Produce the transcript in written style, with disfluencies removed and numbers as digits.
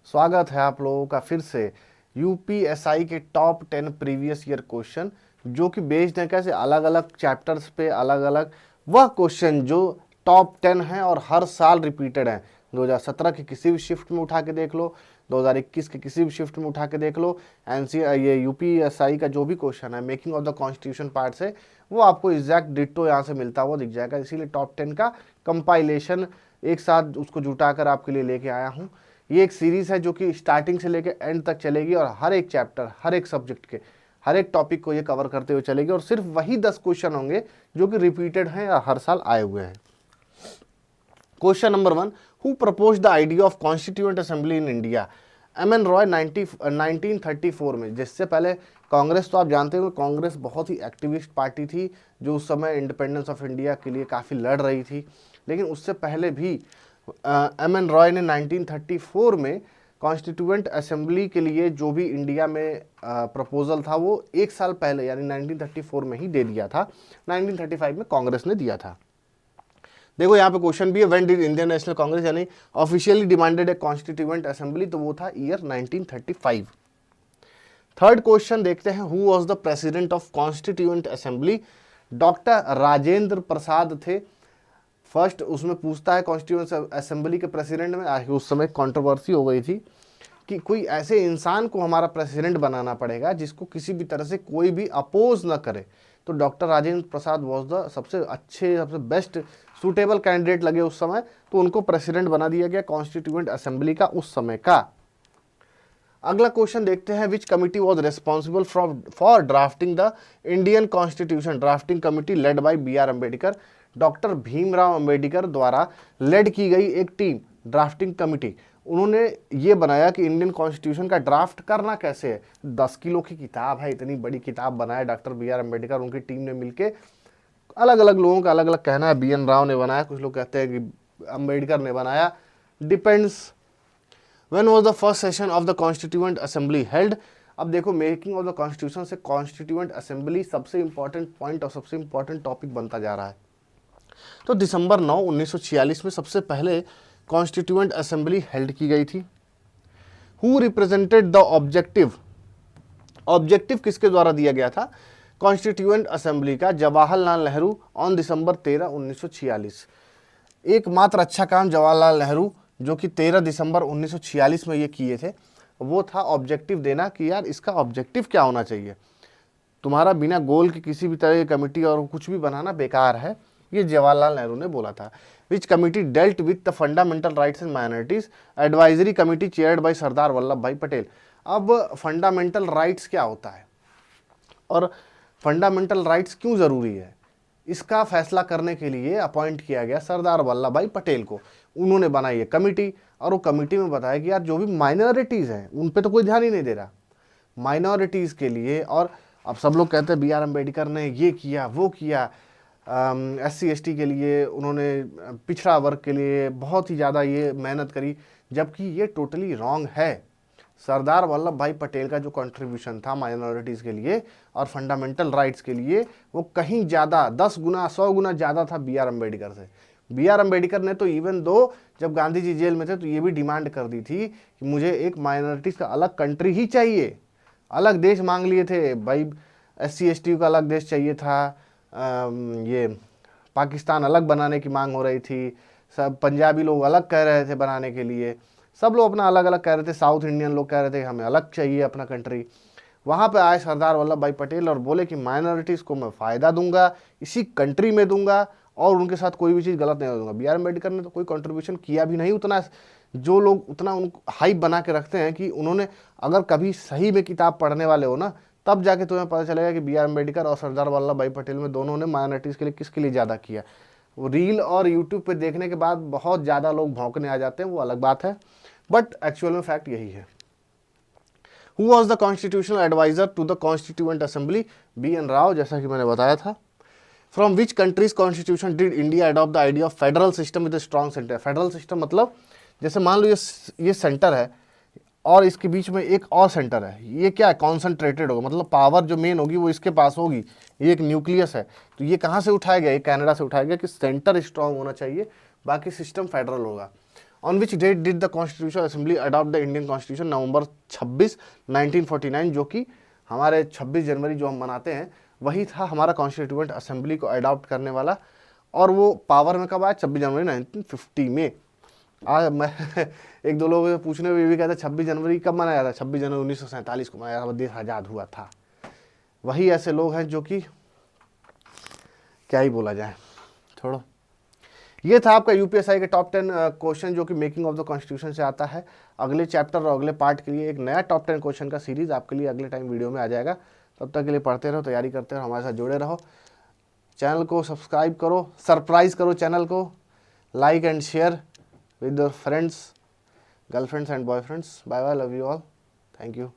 स्वागत है आप लोगों का फिर से यूपीएसआई के टॉप 10 प्रीवियस ईयर क्वेश्चन, जो कि बेस्ड है कैसे अलग अलग चैप्टर्स पे अलग अलग वह क्वेश्चन जो टॉप 10 हैं और हर साल रिपीटेड हैं। 2017 के किसी भी शिफ्ट में उठा के देख लो, 2021 के किसी भी शिफ्ट में उठा के देख लो, ये यूपीएसआई का जो भी क्वेश्चन है making of the constitution part से, वो आपको एग्जैक्ट डिट्टो यहाँ से मिलता हुआ दिख जाएगा। इसीलिए टॉप 10 का कंपाइलेशन एक साथ उसको जुटाकर आपके लिए लेके आया हूँ। ये एक सीरीज है जो कि स्टार्टिंग से लेकर एंड तक चलेगी और हर एक चैप्टर, हर एक सब्जेक्ट के हर एक टॉपिक को ये कवर करते हुए चलेगी और सिर्फ वही 10 क्वेश्चन होंगे जो कि रिपीटेड हैं या हर साल आए हुए हैं। Question number 1, who propose the idea of constituent assembly in India? M.N.. Roy 1934 में। जिससे पहले कांग्रेस, तो आप जानते हो कांग्रेस बहुत ही एक्टिविस्ट पार्टी थी जो उस समय इंडिपेंडेंस ऑफ इंडिया के लिए काफ़ी लड़ रही थी, लेकिन उससे पहले भी एम.एन. रॉय ने 1934 में कॉन्स्टिट्यूएंट असेंबली के लिए जो भी इंडिया में प्रपोजल था वो एक साल पहले यानी 1934 में ही दे दिया था। 1935 में कांग्रेस ने दिया था। देखो यहाँ पे क्वेश्चन भी है, when did Indian National Congress यानी officially demanded a constituent assembly, तो वो था ईयर 1935। थर्ड क्वेश्चन देखते हैं, who was the president of constituent assembly? Doctor Rajendra Prasad थे। फर्स्ट उसमें पूछता है कॉन्स्टिट्यूएंट असेंबली के प्रेसिडेंट में, उस समय कंट्रोवर्सी हो गई थी कि कोई ऐसे इंसान को हमारा प्रेसिडेंट बनाना पड़ेगा जिसको किसी भी तरह से कोई भी अपोज ना करे। तो doctor Rajendra Prasad was the सबसे अच्छे, सबसे बेस्ट सूटेबल कैंडिडेट लगे उस समय, तो उनको प्रेसिडेंट बना दिया गया कॉन्स्टिट्यूएंट असेंबली का उस समय का। अगला क्वेश्चन देखते हैं, विच committee was responsible for drafting the Indian constitution? Drafting committee led by B.R. Ambedkar. Doctor Bhimrao Ambedkar द्वारा लेड की गई एक टीम, ड्राफ्टिंग कमिटी, उन्होंने ये बनाया कि इंडियन कॉन्स्टिट्यूशन का ड्राफ्ट करना कैसे है। 10 किलो की किताब है, इतनी बड़ी किताब बनाया डॉक्टर B.R. अम्बेडकर, उनकी टीम ने मिलकर। अलग अलग लोगों का अलग अलग कहना है, B.N. राव ने बनाया, कुछ लोग कहते हैं कि अम्बेडकर ने बनाया, depends. When was the first session of the constituent assembly held? अब देखो मेकिंग ऑफ द कॉन्स्टिट्यूशन से कॉन्स्टिट्यूएंट असेंबली सबसे इंपॉर्टेंट पॉइंट और सबसे इंपॉर्टेंट टॉपिक बनता जा रहा है। तो दिसंबर 9, 1946 में सबसे पहले कॉन्स्टिट्यूएंट असेंबली हेल्ड की गई थी। Who represented the objective? Objective किसके द्वारा दिया गया था कॉन्स्टिट्यूएंट असेंबली का? Jawaharlal Nehru on December 13, 1946। एकमात्र अच्छा काम जवाहरलाल नेहरू जो कि 13 दिसंबर 1946 में ये किए थे, वो था ऑब्जेक्टिव देना कि यार इसका ऑब्जेक्टिव क्या होना चाहिए। तुम्हारा बिना गोल के किसी भी तरह की कमेटी और कुछ भी बनाना बेकार है, ये जवाहरलाल नेहरू ने बोला था। Which committee dealt with the fundamental rights and minorities? Advisory committee chaired by Sardar Vallabhbhai Patel. अब फंडामेंटल राइट्स क्या होता है और फंडामेंटल राइट्स क्यों ज़रूरी है, इसका फैसला करने के लिए अपॉइंट किया गया सरदार वल्लभ भाई पटेल को। उन्होंने बनाई है कमिटी और वो कमिटी में बताया कि यार जो भी माइनॉरिटीज़ हैं उन पे तो कोई ध्यान ही नहीं दे रहा, माइनॉरिटीज़ के लिए। और अब सब लोग कहते हैं B.R. अम्बेडकर ने ये किया वो किया, SC ST के लिए उन्होंने, पिछड़ा वर्ग के लिए बहुत ही ज़्यादा ये मेहनत करी, जबकि ये टोटली रॉन्ग है। सरदार वल्लभ भाई पटेल का जो कंट्रीब्यूशन था माइनॉरिटीज़ के लिए और फंडामेंटल राइट्स के लिए, वो कहीं ज़्यादा 10 गुना 100 गुना ज़्यादा था B.R. अम्बेडकर से। B.R. अम्बेडकर ने तो इवन दो जब गांधी जी जेल में थे तो ये भी डिमांड कर दी थी कि मुझे एक माइनॉरिटीज़ का अलग कंट्री ही चाहिए, अलग देश मांग लिए थे भाई। SC ST का अलग देश चाहिए था, ये पाकिस्तान अलग बनाने की मांग हो रही थी, सब पंजाबी लोग अलग कह रहे थे बनाने के लिए, सब लोग अपना अलग अलग कह रहे थे, साउथ इंडियन लोग कह रहे थे हमें अलग चाहिए अपना कंट्री। वहाँ पे आए सरदार वल्लभ भाई पटेल और बोले कि माइनॉरिटीज़ को मैं फ़ायदा दूंगा, इसी कंट्री में दूंगा और उनके साथ कोई भी चीज़ गलत नहीं दूंगा। B.R. अम्बेडकर ने तो कोई कंट्रीब्यूशन किया भी नहीं उतना, जो लोग उतना उनको हाइप बना के रखते हैं कि उन्होंने, अगर कभी सही में किताब पढ़ने वाले हो ना तब जाके तुम्हें पता चलेगा कि B.R. अम्बेडकर और सरदार वल्लभ भाई पटेल में दोनों ने माइनॉरिटीज़ के लिए किसके लिए ज़्यादा किया। वो रील और यूट्यूब पे देखने के बाद बहुत ज़्यादा लोग भौंकने आ जाते हैं, वो अलग बात है, बट एक्चुअल में फैक्ट यही है। Who was the constitutional adviser to the constituent assembly? B.N. Rao, जैसा कि मैंने बताया था। From which countries constitution did India adopt the idea of federal system with strong centre? Federal system मतलब जैसे मान लो ये सेंटर है और इसके बीच में एक और सेंटर है, ये क्या है, कॉन्सेंट्रेटेड होगा, मतलब पावर जो मेन होगी वो इसके पास होगी, ये एक न्यूक्लियस है। तो ये कहाँ से उठाया गया, ये कनाडा से उठाया गया कि सेंटर स्ट्रांग होना चाहिए, बाकी सिस्टम फेडरल होगा। On which date did the constitution assembly adopt the Indian constitution, November 26 1949, जो कि हमारे 26 जनवरी जो हम मनाते हैं वही था हमारा कॉन्स्टिट्यूएंट असेंबली को अडॉप्ट करने वाला। और वो पावर में कब आया? 26 जनवरी 1950 में। मैं एक दो लोगों से पूछने में भी कहते 26 जनवरी कब मनाया था? 26 जनवरी 1947 को मनाया था, देश आज़ाद हुआ था। वही ऐसे लोग हैं जो कि क्या ही बोला जाए, छोड़ो। ये था आपका यूपीएसआई के टॉप 10 क्वेश्चन जो कि मेकिंग ऑफ द कॉन्स्टिट्यूशन से आता है। अगले चैप्टर और अगले पार्ट के लिए एक नया टॉप 10 क्वेश्चन का सीरीज आपके लिए अगले टाइम वीडियो में आ जाएगा। तब तक के लिए पढ़ते रहो, तैयारी करते रहो, हमारे साथ जुड़े रहो। चैनल को सब्सक्राइब करो, सरप्राइज करो चैनल को, like and share with your friends, girlfriends and boyfriends. Bye bye, love you all, thank you.